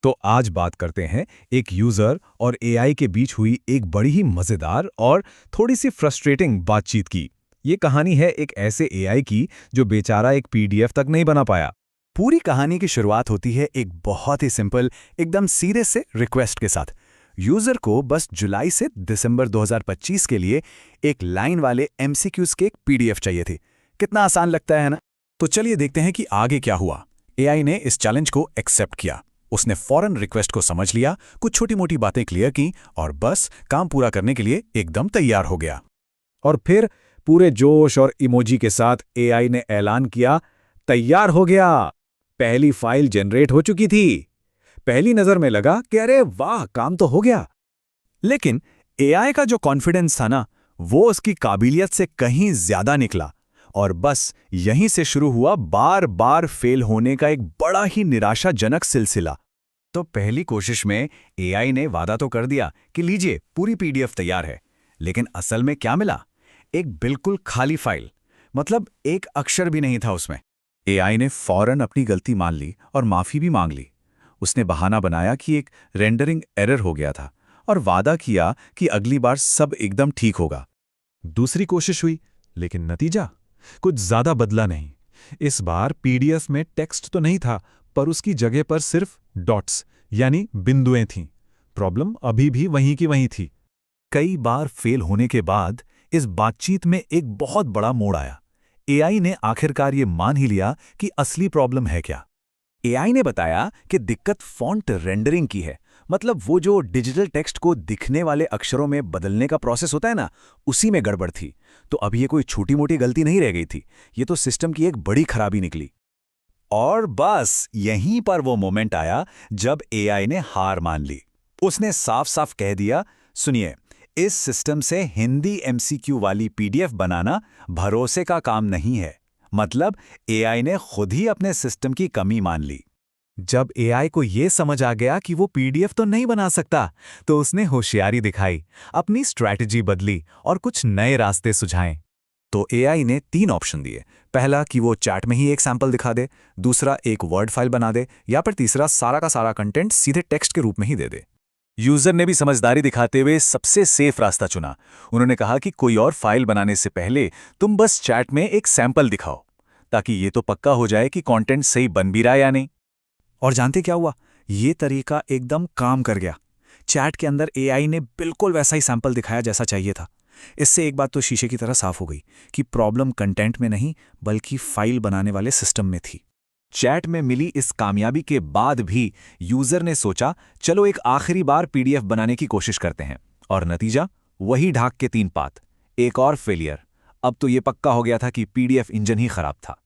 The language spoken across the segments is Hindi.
तो आज बात करते हैं एक यूजर और एआई के बीच हुई एक बड़ी ही मजेदार और थोड़ी सी फ्रस्ट्रेटिंग बातचीत की। ये कहानी है एक ऐसे एआई की जो बेचारा एक पीडीएफ तक नहीं बना पाया। पूरी कहानी की शुरुआत होती है एक बहुत ही सिंपल, एकदम सीधे से रिक्वेस्ट के साथ। यूजर को बस जुलाई से दिसंबर 2025 के लिए एक लाइन वाले एमसीक्यूज के एक पीडीएफ चाहिए थी। कितना आसान लगता है ना? तो चलिए देखते हैं कि आगे क्या हुआ। एआई ने इस चैलेंज को एक्सेप्ट किया। उसने फौरन रिक्वेस्ट को समझ लिया, कुछ छोटी मोटी बातें क्लियर की और बस काम पूरा करने के लिए एकदम तैयार हो गया। और फिर पूरे जोश और इमोजी के साथ एआई ने ऐलान किया, तैयार हो गया। पहली फाइल जनरेट हो चुकी थी। पहली नजर में लगा कि अरे वाह, काम तो हो गया। लेकिन एआई का जो कॉन्फिडेंस था ना, वो उसकी काबिलियत से कहीं ज्यादा निकला। और बस यहीं से शुरू हुआ बार बार फेल होने का एक बड़ा ही निराशाजनक सिलसिला। तो पहली कोशिश में एआई ने वादा तो कर दिया कि लीजिए पूरी पीडीएफ तैयार है, लेकिन असल में क्या मिला? एक बिल्कुल खाली फाइल। मतलब एक अक्षर भी नहीं था उसमें। एआई ने फौरन अपनी गलती मान ली और माफी भी मांग ली। उसने बहाना बनाया कि एक रेंडरिंग एरर हो गया था और वादा किया कि अगली बार सब एकदम ठीक होगा। दूसरी कोशिश हुई, लेकिन नतीजा कुछ ज्यादा बदला नहीं। इस बार पीडीएफ में टेक्स्ट तो नहीं था, पर उसकी जगह पर सिर्फ डॉट्स यानी बिंदुएं थीं। प्रॉब्लम अभी भी वहीं की वहीं थी। कई बार फेल होने के बाद इस बातचीत में एक बहुत बड़ा मोड़ आया। एआई ने आखिरकार ये मान ही लिया कि असली प्रॉब्लम है क्या। एआई ने बताया कि दिक्कत फॉन्ट रेंडरिंग की है। मतलब वो जो डिजिटल टेक्स्ट को दिखने वाले अक्षरों में बदलने का प्रोसेस होता है ना, उसी में गड़बड़ थी। तो अब ये कोई छोटी मोटी गलती नहीं रह गई थी, ये तो सिस्टम की एक बड़ी खराबी निकली। और बस यहीं पर वो मोमेंट आया जब एआई ने हार मान ली। उसने साफ साफ कह दिया, सुनिए, इस सिस्टम से हिंदी एमसीक्यू वाली पीडीएफ बनाना भरोसे का काम नहीं है। मतलब एआई ने खुद ही अपने सिस्टम की कमी मान ली। जब एआई को ये समझ आ गया कि वो पीडीएफ तो नहीं बना सकता, तो उसने होशियारी दिखाई, अपनी स्ट्रैटेजी बदली और कुछ नए रास्ते सुझाए। तो एआई ने 3 ऑप्शन दिए। पहला कि वो चैट में ही एक सैंपल दिखा दे, दूसरा एक वर्ड फाइल बना दे, या फिर तीसरा सारा का सारा कंटेंट सीधे टेक्स्ट के रूप में ही दे दे। यूजर ने भी समझदारी दिखाते हुए सबसे सेफ रास्ता चुना। उन्होंने कहा कि कोई और फाइल बनाने से पहले तुम बस चैट में एक सैंपल दिखाओ, ताकि ये तो पक्का हो जाए कि कंटेंट सही बन भी रहा है या नहीं। और जानते क्या हुआ? ये तरीका एकदम काम कर गया। चैट के अंदर एआई ने बिल्कुल वैसा ही सैंपल दिखाया जैसा चाहिए था। इससे एक बात तो शीशे की तरह साफ हो गई कि प्रॉब्लम कंटेंट में नहीं, बल्कि फाइल बनाने वाले सिस्टम में थी। चैट में मिली इस कामयाबी के बाद भी यूजर ने सोचा, चलो एक आखिरी बार पीडीएफ बनाने की कोशिश करते हैं। और नतीजा वही ढाक के 3 पात, एक और फेलियर। अब तो ये पक्का हो गया था कि पीडीएफ इंजन ही खराब था।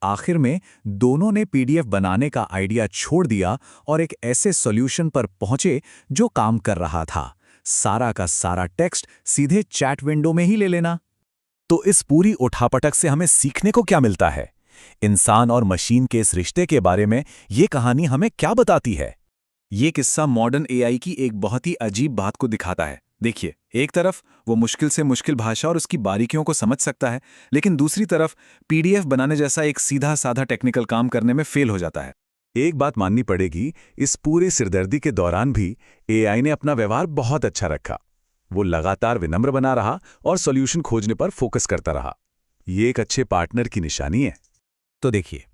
आखिर में दोनों ने पीडीएफ बनाने का आइडिया छोड़ दिया और एक ऐसे सॉल्यूशन पर पहुंचे जो काम कर रहा था। सारा का सारा टेक्स्ट सीधे चैट विंडो में ही ले लेना। तो इस पूरी उठापटक से हमें सीखने को क्या मिलता है? इंसान और मशीन के इस रिश्ते के बारे में ये कहानी हमें क्या बताती है? ये किस्सा मॉडर्न एआई की एक बहुत ही अजीब बात को दिखाता है। देखिए, एक तरफ वो मुश्किल से मुश्किल भाषा और उसकी बारीकियों को समझ सकता है, लेकिन दूसरी तरफ पीडीएफ बनाने जैसा एक सीधा साधा टेक्निकल काम करने में फेल हो जाता है। एक बात माननी पड़ेगी, इस पूरी सिरदर्दी के दौरान भी एआई ने अपना व्यवहार बहुत अच्छा रखा। वो लगातार विनम्र बना रहा और सॉल्यूशन खोजने पर फोकस करता रहा। ये एक अच्छे पार्टनर की निशानी है। तो देखिए,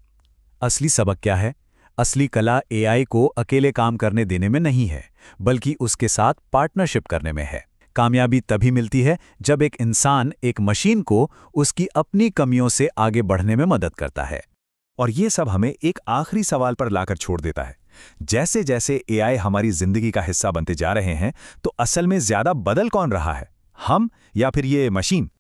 असली सबक क्या है? असली कला एआई को अकेले काम करने देने में नहीं है, बल्कि उसके साथ पार्टनरशिप करने में है। कामयाबी तभी मिलती है जब एक इंसान एक मशीन को उसकी अपनी कमियों से आगे बढ़ने में मदद करता है। और ये सब हमें एक आखिरी सवाल पर लाकर छोड़ देता है। जैसे जैसे एआई हमारी जिंदगी का हिस्सा बनते जा रहे हैं, तो असल में ज्यादा बदल कौन रहा है, हम या फिर ये मशीन?